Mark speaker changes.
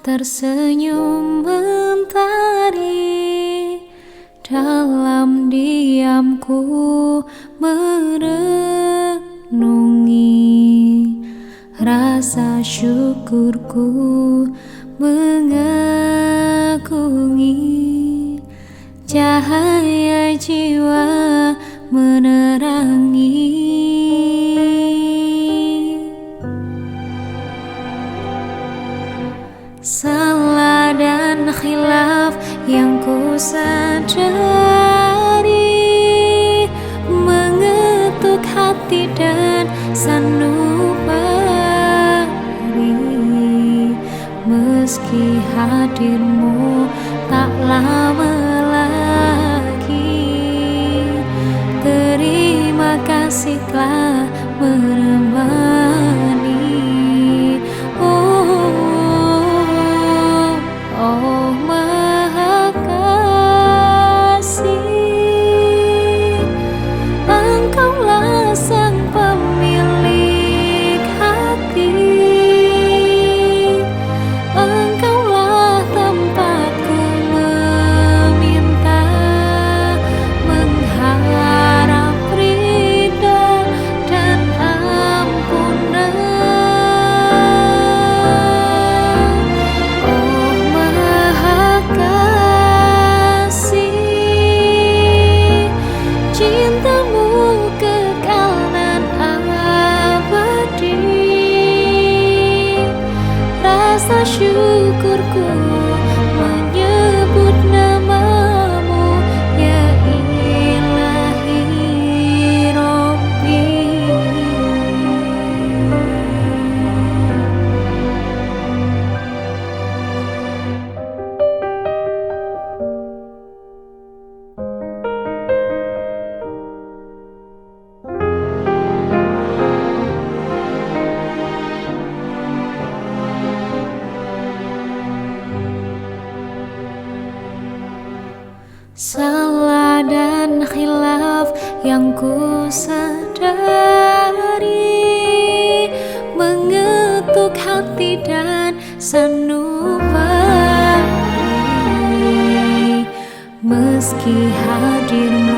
Speaker 1: tersenyum mentari. Dalam diamku merenungi rasa syukurku, mengagungi cahaya jiwa menerangi. Salah dan khilaf yang ku sadari mengetuk hati dan sanubari. Meski hadirmu tak lama lagi, terima kasihlah menemani. Oh Maha Kasih, Engkaulah sang pemilik hati. Engkaulah tempatku meminta, mengharap ridha dan ampunan. Oh Maha Kasih, cintamu kekal dan abadi. Rasa syukurku menyebut namamu, ya Ilahi Rabbi. Salah dan khilaf yang ku sadari mengetuk hati dan sanubari. Meski hadirmu